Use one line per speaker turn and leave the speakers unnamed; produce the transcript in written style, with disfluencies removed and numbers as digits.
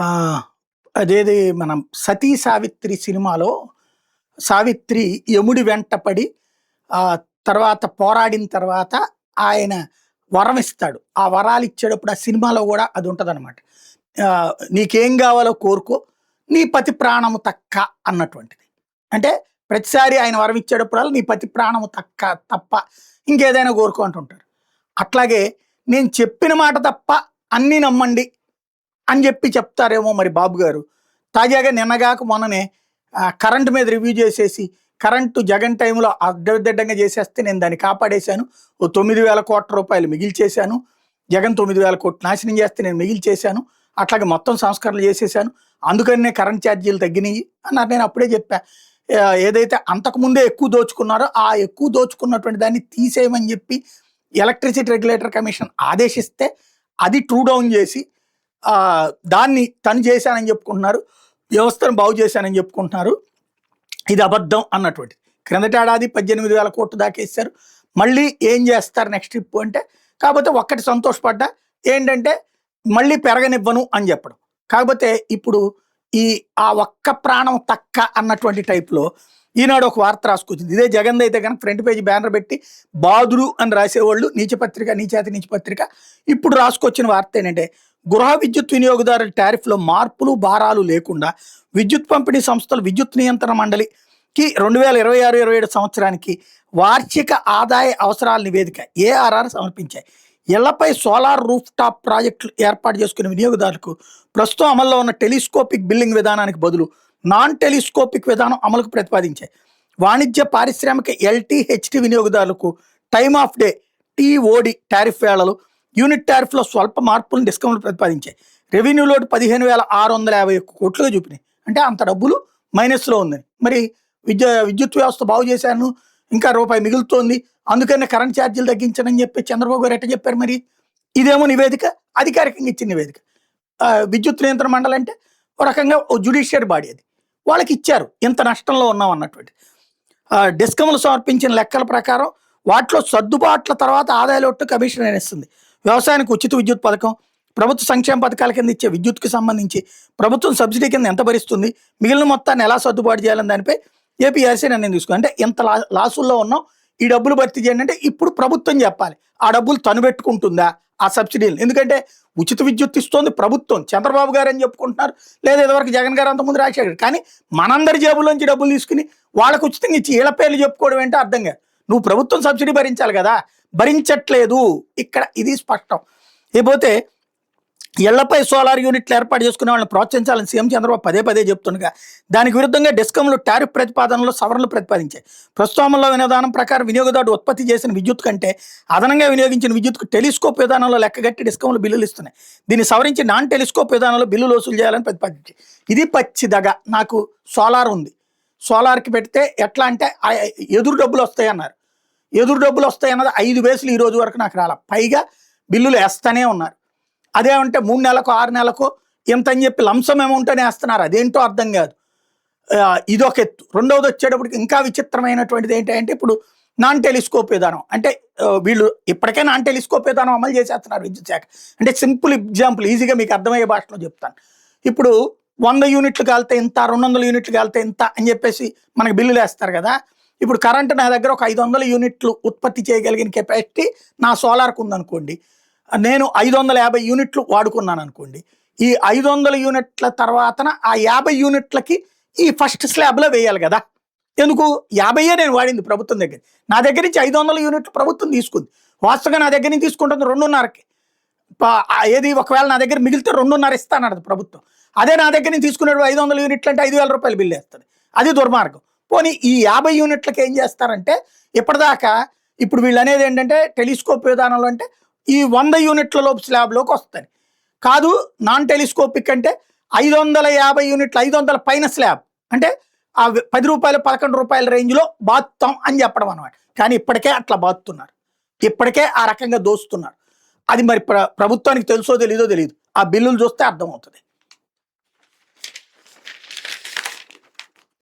ఆహ్, అదేది మనం 'సతీ సావిత్రి' సినిమాలో సావిత్రి యముడి వెంట పడి ఆహ్, తర్వాత పోరాడిన తర్వాత ఆయన వరం ఇస్తాడు. ఆ వరాలు ఇచ్చేటప్పుడు ఆ సినిమాలో గూడా అది ఉంటదనమాట. "నీకేం గావాలో కోరుకో, నీ పతి ప్రాణము తక్క" అన్నటువంటిది. అంటే ప్రతిసారి ఆయన వరం ఇచ్చేటప్పుడల్లా నీ పతి ప్రాణము తప్ప ఇంకేదైనా కోరుకో అంటుంటారు. అట్లాగే నేను చెప్పిన మాట తప్ప అన్నీ నమ్మండి అని చెప్తారేమో మరి బాబు గారు. తాజాగా నిన్నగాక మొన్ననే కరెంట్ మీద రివ్యూ చేసేసి, కరెంటు జగన్ టైంలో అడ్డదిడ్డంగా చేసేస్తే నేను దాన్ని కాపాడేశాను. ఓ 9,000,00,00,000 మిగిల్చేశాను. జగన్ 9,000,00,00,000 నాశనం చేస్తే నేను మిగిల్చేశాను. అట్లాగే మొత్తం సంస్కరణలు చేసేశాను. అందుకనే కరెంట్ ఛార్జీలు తగ్గినియి అన్నారు. నేను అప్పుడే చెప్పా. ఏదైతే అంతకుముందే ఎక్కువ దోచుకున్నారో, ఆ ఎక్కువ దోచుకున్నటువంటి దాన్ని తీసేయమని చెప్పి ఎలక్ట్రిసిటీ రెగ్యులేటర్ కమిషన్ ఆదేశిస్తే, అది ట్రూ డౌన్ చేసి దాన్ని తను చేశానని చెప్పుకుంటున్నారు. వ్యవస్థను బాగు చేశానని చెప్పుకుంటున్నారు. ఇది అబద్ధం అన్నటువంటిది. క్రిందటేడాది 18,000,00,00,000 దాకా వేశారు. మళ్ళీ ఏం చేస్తారు నెక్స్ట్ ట్రిప్ అంటే, కాకపోతే ఒక్కటి సంతోషపడ్డా ఏంటంటే మళ్ళీ పెరగనివ్వను అని చెప్పడం. కాకపోతే ఇప్పుడు ఆ ఒక్క ప్రాణం తక్క అన్నటువంటి టైప్‌లో ఈనాడు ఒక వార్త రాసుకొచ్చింది. ఇదే జగన్‌ది అయితే గనక ఫ్రంట్ పేజ్ బ్యానర్ పెట్టి బాదురు అని రాసేవాళ్ళు. నీచపత్రిక, నీచాతి నీచపత్రిక. ఇప్పుడు రాసుకొచ్చిన వార్త ఏంటంటే, గృహ విద్యుత్ వినియోగదారుల టారిఫ్‌లో మార్పులు, భారాలు లేకుండా విద్యుత్ పంపిణీ సంస్థలు విద్యుత్ నియంత్రణ మండలికి 2026-27 సంవత్సరానికి వార్షిక ఆదాయ అవసరాల నివేదిక ఏఆర్ఆర్ సమర్పించాయి. ఇళ్లపై సోలార్ రూఫ్ టాప్ ప్రాజెక్టులు ఏర్పాటు చేసుకునే వినియోగదారులకు ప్రస్తుతం అమల్లో ఉన్న టెలిస్కోపిక్ బిల్లింగ్ విధానానికి బదులు నాన్ టెలిస్కోపిక్ విధానం అమలుకు ప్రతిపాదించాయి. వాణిజ్య పారిశ్రామిక ఎల్టీహెచ్టీ వినియోగదారులకు time of day TOD tariff వేళలు యూనిట్ టారిఫ్లో స్వల్ప మార్పులను డిస్కౌంట్లు ప్రతిపాదించాయి. రెవెన్యూ లోటు 15,651 కోట్లుగా చూపినాయి. అంటే అంత డబ్బులు మైనస్లో ఉందని. మరి విద్యుత్ వ్యవస్థ బాగు చేశాను, ఇంకా రూపాయి మిగులుతోంది, అందుకనే కరెంట్ ఛార్జీలు తగ్గించనని చెప్పి చంద్రబాబు గారు ఎట్ట చెప్పారు మరి? ఇదేమో నివేదిక, అధికారికంగా ఇచ్చిన నివేదిక. విద్యుత్ నియంత్రణ మండలి అంటే ఒక రకంగా జ్యుడిషియరీ బాడీ అది. వాళ్ళకి ఇచ్చారు ఇంత నష్టంలో ఉన్నాం అన్నటువంటి. డిస్కమ్లు సమర్పించిన లెక్కల ప్రకారం వాటిలో సర్దుబాట్ల తర్వాత ఆదాయ లోటు కమిషన్ ఇస్తుంది. వ్యవసాయానికి ఉచిత విద్యుత్ పథకం, ప్రభుత్వ సంక్షేమ పథకాల కింద ఇచ్చే విద్యుత్కి సంబంధించి ప్రభుత్వం సబ్సిడీ కింద ఎంత భరిస్తుంది, మిగిలిన మొత్తాన్ని ఎలా సర్దుబాటు చేయాలని దానిపై ఏపీఆర్సీ నిర్ణయం తీసుకుంది. అంటే ఇంత లాసుల్లో ఉన్నాం, ఈ డబ్బులు భర్తీ చేయండి అంటే ఇప్పుడు ప్రభుత్వం చెప్పాలి ఆ డబ్బులు తను పెట్టుకుంటుందా ఆ సబ్సిడీలు. ఎందుకంటే ఉచిత విద్యుత్ ఇస్తోంది ప్రభుత్వం, చంద్రబాబు గారు అని చెప్పుకుంటున్నారు, లేదా ఇదివరకు జగన్ గారు అంతకుముందు రాజశేఖర్. కానీ మనందరి జేబులోంచి డబ్బులు తీసుకుని వాళ్ళకు ఉచితంగా ఇచ్చి వీళ్ళ పేర్లు చెప్పుకోవడం ఏంటో అర్థం కాదు. నువ్వు ప్రభుత్వం సబ్సిడీ భరించాలి కదా, భరించట్లేదు ఇక్కడ, ఇది స్పష్టం. ఇకపోతే ఇళ్లపై సోలార్ యూనిట్లు ఏర్పాటు చేసుకునే వాళ్ళని ప్రోత్సహించాలని సీఎం చంద్రబాబు పదే చెప్తుండగా దానికి విరుద్ధంగా డిస్కంలు టారిఫ్ ప్రతిపాదనలో సవరణలు ప్రతిపాదించాయి. ప్రస్తుతంలో విధానం ప్రకారం వినియోగదారుడు ఉత్పత్తి చేసిన విద్యుత్ కంటే అదనంగా వినియోగించిన విద్యుత్కు టెలిస్కోప్ విధానంలో లెక్కగట్టి డిస్కంలు బిల్లులు ఇస్తున్నాయి. దీన్ని సవరించి నాన్ టెలిస్కోప్ విధానంలో బిల్లులు వసూలు చేయాలని ప్రతిపాదించాయి. ఇది పచ్చిదగా. నాకు సోలార్ ఉంది, సోలార్కి పెడితే ఎట్లా అంటే ఎదురు డబ్బులు వస్తాయి అన్నారు. ఎదురు డబ్బులు వస్తాయి అన్నది 5 బేసులు ఈ రోజు వరకు నాకు రాల, పైగా బిల్లులు వేస్తూనే ఉన్నారు. అదేమంటే 3 నెలలకు 6 నెలలకు ఎంత అని చెప్పి లంసం అమౌంట్ అని వేస్తున్నారు. అదేంటో అర్థం కాదు. ఇదొక ఎత్తు. రెండవది వచ్చేటప్పటికి ఇంకా విచిత్రమైనటువంటిది ఏంటంటే ఇప్పుడు నాన్ టెలిస్కోప్ విధానం. అంటే వీళ్ళు ఇప్పటికే నాన్ టెలిస్కోప్ విధానం అమలు చేసేస్తున్నారు విద్యుత్ శాఖ. అంటే సింపుల్ ఎగ్జాంపుల్, ఈజీగా మీకు అర్థమయ్యే భాషలో చెప్తాను. ఇప్పుడు 100 యూనిట్లు కాలితే ఇంత, 200 యూనిట్లు కాలితే ఇంత అని చెప్పేసి మనకు బిల్లులు వేస్తారు కదా. ఇప్పుడు కరెంటు నా దగ్గర ఒక 500 యూనిట్లు ఉత్పత్తి చేయగలిగిన కెపాసిటీ నా సోలార్కు ఉందనుకోండి, నేను 550 యూనిట్లు వాడుకున్నాను అనుకోండి. ఈ 500 యూనిట్ల తర్వాతన ఆ 50 యూనిట్లకి ఈ ఫస్ట్ స్లాబ్లో వేయాలి కదా. ఎందుకు? 50 నేను వాడింది ప్రభుత్వం దగ్గర. నా దగ్గర నుంచి 500 యూనిట్లు ప్రభుత్వం తీసుకుంది. వాస్తవంగా నా దగ్గర నుంచి తీసుకుంటుంది 2.5కి. ఏది ఒకవేళ నా దగ్గర మిగిలితే 2.5 ఇస్తానన్నది ప్రభుత్వం. అదే నా దగ్గర నుంచి తీసుకునేది 500 యూనిట్లు అంటే 5,000 రూపాయలు బిల్లు వేస్తుంది. అది దుర్మార్గం. పోనీ ఈ 50 యూనిట్లకి ఏం చేస్తారంటే, ఇప్పటిదాకా ఇప్పుడు వీళ్ళు అనేది ఏంటంటే టెలిస్కోప్ విధానంలో అంటే ఈ 100 యూనిట్ల లోపు స్లాబ్లోకి వస్తాయి. కాదు, నాన్ టెలిస్కోపిక్ అంటే 550 యూనిట్లు, 500 పైన స్లాబ్ అంటే ఆ 10 రూపాయలు 11 రూపాయల రేంజ్లో బాత్తాం అని చెప్పడం అనమాట. కానీ ఇప్పటికే అట్లా బాతున్నారు, ఇప్పటికే ఆ రకంగా దోస్తున్నారు. అది మరి ప్రభుత్వానికి తెలుసో తెలీదో తెలియదు. ఆ బిల్లులు చూస్తే అర్థమవుతుంది.